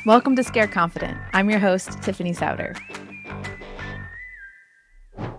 Welcome to Scared Confident. I'm your host, Tiffany Souter.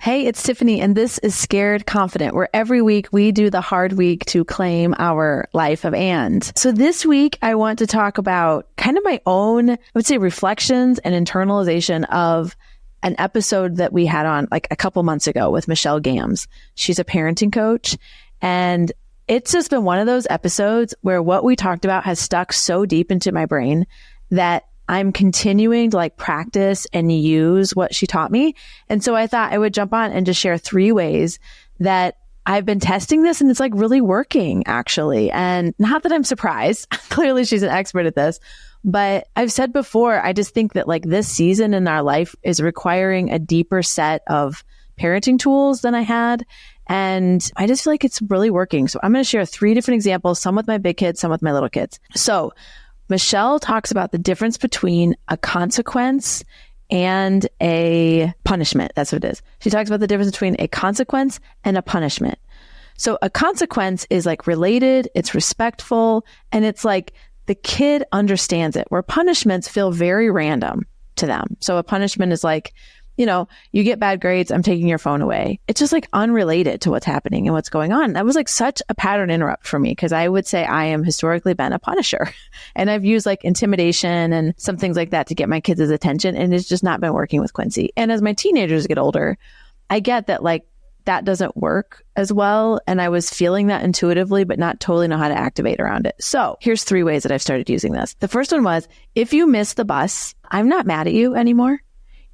Hey, it's Tiffany, and this is Scared Confident, where every week we do the hard week to claim our life of and. So this week, I want to talk about kind of my own, I would say, reflections and internalization of an episode that we had on like a couple months ago with Michelle Gams. She's a parenting coach, and it's just been one of those episodes where what we talked about has stuck so deep into my brain that I'm continuing to like practice and use what she taught me. And so I thought I would jump on and just share 3 ways that I've been testing this and it's like really working actually. And not that I'm surprised. Clearly she's an expert at this, but I've said before, I just think that like this season in our life is requiring a deeper set of parenting tools than I had. And I just feel like it's really working. So I'm going to share 3 different examples, some with my big kids, some with my little kids. So Michelle talks about the difference between a consequence and a punishment. That's what it is. She talks about the difference between a consequence and a punishment. So a consequence is like related, it's respectful, and it's like the kid understands it, where punishments feel very random to them. So a punishment is like, you know, you get bad grades, I'm taking your phone away. It's just like unrelated to what's happening and what's going on. That was like such a pattern interrupt for me because I would say I am historically been a punisher and I've used like intimidation and some things like that to get my kids' attention, and it's just not been working with Quincy. And as my teenagers get older, I get that like that doesn't work as well. And I was feeling that intuitively, but not totally know how to activate around it. So here's 3 ways that I've started using this. The first one was, if you miss the bus, I'm not mad at you anymore.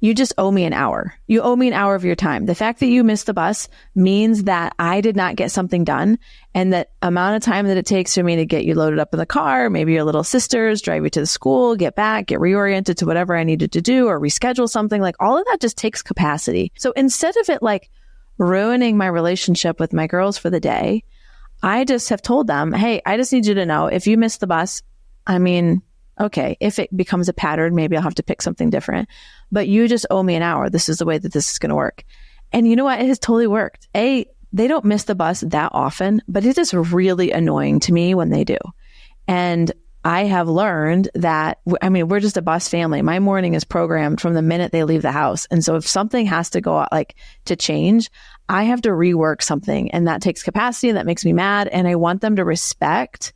You just owe me an hour. You owe me an hour of your time. The fact that you missed the bus means that I did not get something done, and that amount of time that it takes for me to get you loaded up in the car, maybe your little sisters, drive you to the school, get back, get reoriented to whatever I needed to do or reschedule something, like all of that just takes capacity. So instead of it like ruining my relationship with my girls for the day, I just have told them, hey, I just need you to know if you miss the bus, I mean, okay, if it becomes a pattern, maybe I'll have to pick something different. But you just owe me an hour. This is the way that this is going to work. And you know what? It has totally worked. They don't miss the bus that often, but it is really annoying to me when they do. And I have learned that, I mean, we're just a bus family. My morning is programmed from the minute they leave the house. And so if something has to go out, like to change, I have to rework something, and that takes capacity and that makes me mad. And I want them to respect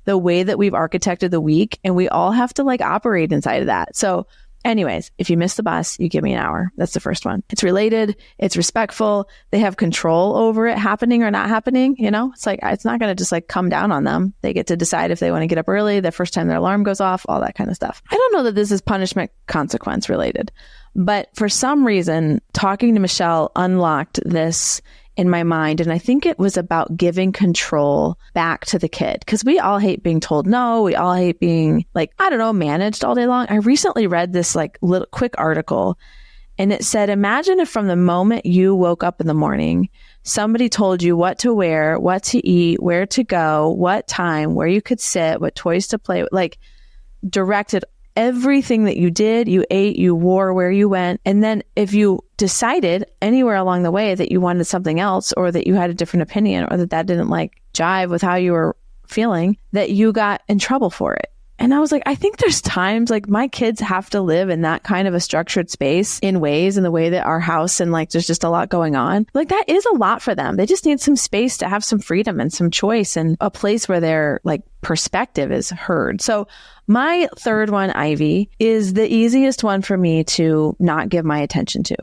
the way that we've architected the week, and we all have to like operate inside of that. So anyways, if you miss the bus, you give me an hour. That's the first one. It's related. It's respectful. They have control over it happening or not happening. You know, it's like, it's not going to just like come down on them. They get to decide if they want to get up early, the first time their alarm goes off, all that kind of stuff. I don't know that this is punishment consequence related, but for some reason, talking to Michelle unlocked this in my mind. And I think it was about giving control back to the kid, because we all hate being told no. We all hate being like, I don't know, managed all day long. I recently read this like little quick article, and it said, imagine if from the moment you woke up in the morning, somebody told you what to wear, what to eat, where to go, what time, where you could sit, what toys to play with, like directed everything that you did, you ate, you wore, where you went. And then if you decided anywhere along the way that you wanted something else, or that you had a different opinion, or that didn't like jive with how you were feeling, that you got in trouble for it. And I was like, I think there's times like my kids have to live in that kind of a structured space in ways, in the way that our house, and like there's just a lot going on. Like that is a lot for them. They just need some space to have some freedom and some choice, and a place where their like perspective is heard. So my third one, Ivy, is the easiest one for me to not give my attention to.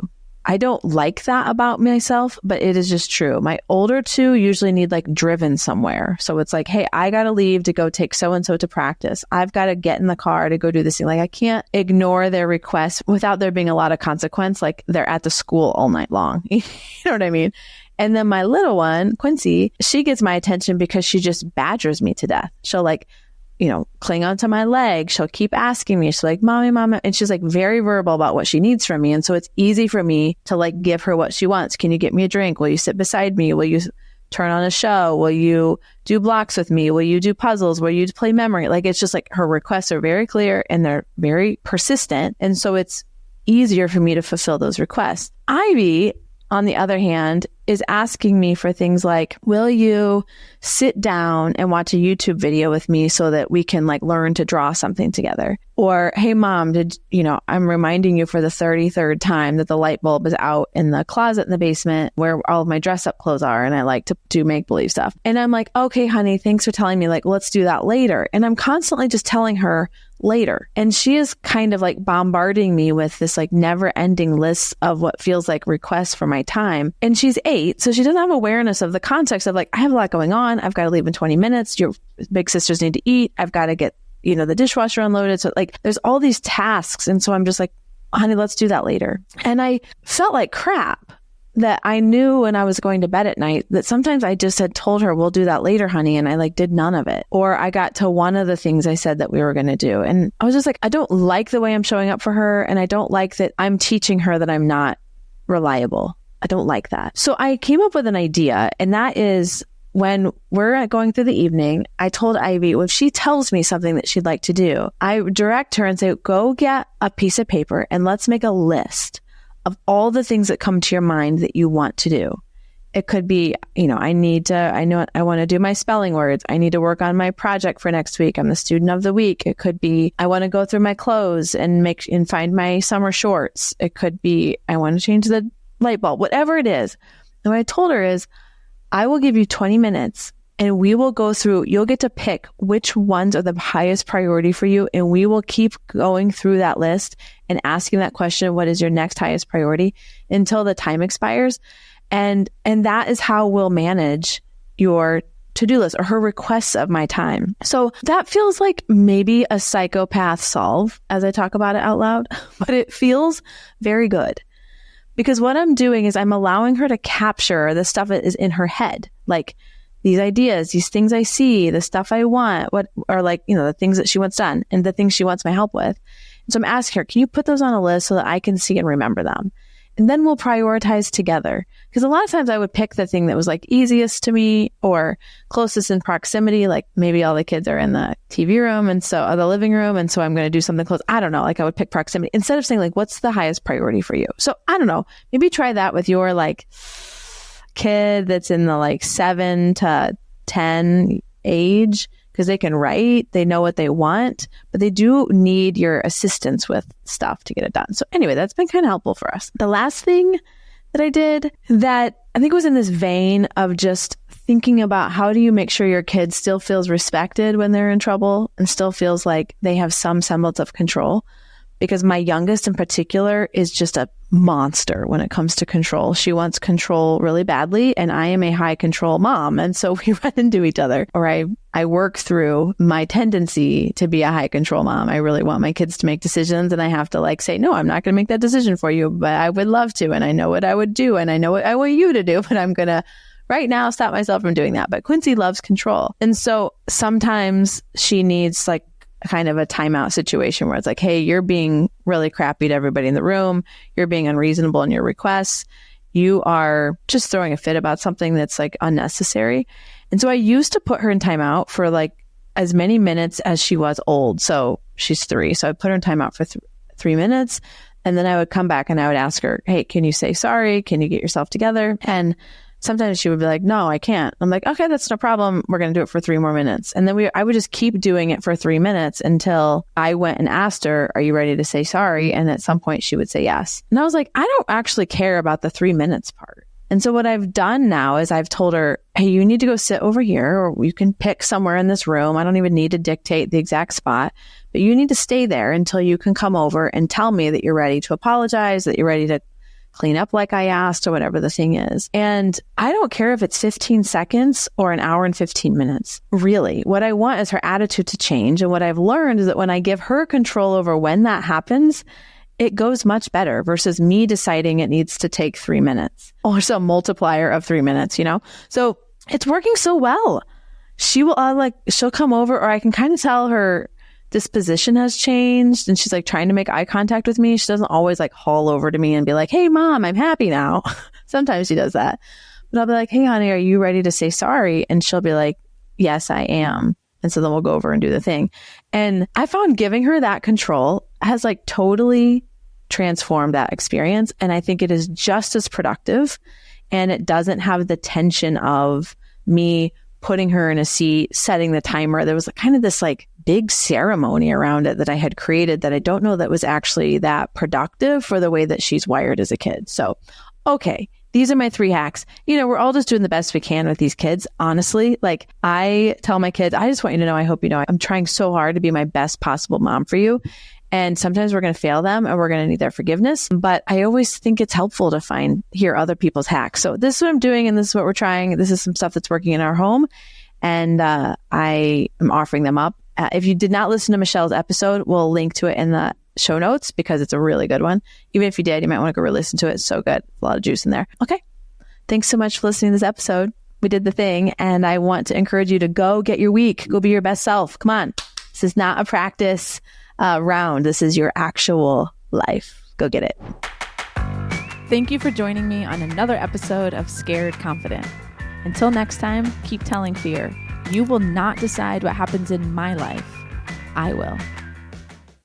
I don't like that about myself, but it is just true. My older 2 usually need like driven somewhere. So it's like, hey, I got to leave to go take so-and-so to practice. I've got to get in the car to go do this thing. Like I can't ignore their requests without there being a lot of consequence. Like they're at the school all night long. You know what I mean? And then my little one, Quincy, she gets my attention because she just badgers me to death. She'll like, you know, cling onto my leg. She'll keep asking me. She's like, mommy, mama. And she's like very verbal about what she needs from me. And so it's easy for me to like give her what she wants. Can you get me a drink? Will you sit beside me? Will you turn on a show? Will you do blocks with me? Will you do puzzles? Will you play memory? Like, it's just like her requests are very clear and they're very persistent. And so it's easier for me to fulfill those requests. Ivy, on the other hand, is asking me for things like, will you sit down and watch a YouTube video with me so that we can like learn to draw something together? Or, hey mom, I'm reminding you for the 33rd time that the light bulb is out in the closet in the basement where all of my dress up clothes are. And I like to do make believe stuff. And I'm like, okay, honey, thanks for telling me, like, let's do that later. And I'm constantly just telling her later. And she is kind of like bombarding me with this like never ending list of what feels like requests for my time. And she's 8. So she doesn't have awareness of the context of like, I have a lot going on. I've got to leave in 20 minutes. Your big sisters need to eat. I've got to get, the dishwasher unloaded. So like there's all these tasks. And so I'm just like, honey, let's do that later. And I felt like crap that I knew when I was going to bed at night that sometimes I just had told her, we'll do that later, honey. And I like did none of it. Or I got to one of the things I said that we were going to do. And I was just like, I don't like the way I'm showing up for her. And I don't like that I'm teaching her that I'm not reliable. I don't like that. So I came up with an idea, and that is when we're going through the evening, I told Ivy, well, if she tells me something that she'd like to do, I direct her and say, go get a piece of paper and let's make a list of all the things that come to your mind that you want to do. It could be, I want to do my spelling words. I need to work on my project for next week. I'm the student of the week. It could be, I want to go through my clothes and find my summer shorts. It could be, I want to change the light bulb, whatever it is. And what I told her is, I will give you 20 minutes and we will go through, you'll get to pick which ones are the highest priority for you. And we will keep going through that list and asking that question, what is your next highest priority, until the time expires. And that is how we'll manage your to-do list or her requests of my time. So that feels like maybe a psychopath solve as I talk about it out loud, but it feels very good. Because what I'm doing is I'm allowing her to capture the stuff that is in her head, like these ideas, these things I see, the stuff I want, the things that she wants done and the things she wants my help with. And so I'm asking her, can you put those on a list so that I can see and remember them? And then we'll prioritize together. Because a lot of times I would pick the thing that was like easiest to me or closest in proximity, like maybe all the kids are in the TV room or the living room. And so I'm going to do something close. I don't know. Like I would pick proximity instead of saying like, what's the highest priority for you? So I don't know. Maybe try that with your like kid that's in the like 7 to 10 age. Because they can write, they know what they want, but they do need your assistance with stuff to get it done. So anyway, that's been kind of helpful for us. The last thing that I did that I think was in this vein of just thinking about how do you make sure your kid still feels respected when they're in trouble and still feels like they have some semblance of control. Because my youngest in particular is just a monster when it comes to control. She wants control really badly, and I am a high control mom. And so we run into each other, or I work through my tendency to be a high control mom. I really want my kids to make decisions, and I have to like say, no, I'm not going to make that decision for you, but I would love to. And I know what I would do, and I know what I want you to do, but I'm going to right now stop myself from doing that. But Quincy loves control. And so sometimes she needs like kind of a timeout situation where it's like, hey, you're being really crappy to everybody in the room. You're being unreasonable in your requests. You are just throwing a fit about something that's like unnecessary. And so I used to put her in timeout for like as many minutes as she was old. So she's 3. So I put her in timeout for 3 minutes. And then I would come back and I would ask her, hey, can you say sorry? Can you get yourself together? And sometimes she would be like, no, I can't. I'm like, okay, that's no problem. We're going to do it for 3 more minutes. And then I would just keep doing it for 3 minutes until I went and asked her, are you ready to say sorry? And at some point she would say yes. And I was like, I don't actually care about the 3 minutes part. And so what I've done now is I've told her, hey, you need to go sit over here, or you can pick somewhere in this room. I don't even need to dictate the exact spot, but you need to stay there until you can come over and tell me that you're ready to apologize, that you're ready to clean up like I asked, or whatever the thing is. And I don't care if it's 15 seconds or an hour and 15 minutes. Really, what I want is her attitude to change. And what I've learned is that when I give her control over when that happens, it goes much better versus me deciding it needs to take 3 minutes or some multiplier of 3 minutes, So it's working so well. She'll come over, or I can kind of tell her disposition has changed, and she's like trying to make eye contact with me. She doesn't always like haul over to me and be like, hey mom, I'm happy now. Sometimes she does that, but I'll be like, hey honey, are you ready to say sorry? And she'll be like, yes, I am. And so then we'll go over and do the thing. And I found giving her that control has like totally transformed that experience. And I think it is just as productive and it doesn't have the tension of me putting her in a seat, setting the timer. There was kind of this like big ceremony around it that I had created that I don't know that was actually that productive for the way that she's wired as a kid. So, okay, these are my 3 hacks. We're all just doing the best we can with these kids. Honestly, like I tell my kids, I just want you to know, I hope you know, I'm trying so hard to be my best possible mom for you. And sometimes we're going to fail them and we're going to need their forgiveness. But I always think it's helpful to hear other people's hacks. So this is what I'm doing and this is what we're trying. This is some stuff that's working in our home. And I am offering them up. If you did not listen to Michelle's episode, we'll link to it in the show notes because it's a really good one. Even if you did, you might want to go re-listen to it. It's so good. A lot of juice in there. Okay. Thanks so much for listening to this episode. We did the thing. And I want to encourage you to go get your week. Go be your best self. Come on. This is not a practice round. This is your actual life. Go get it. Thank you for joining me on another episode of Scared Confident. Until next time, keep telling fear, you will not decide what happens in my life. I will.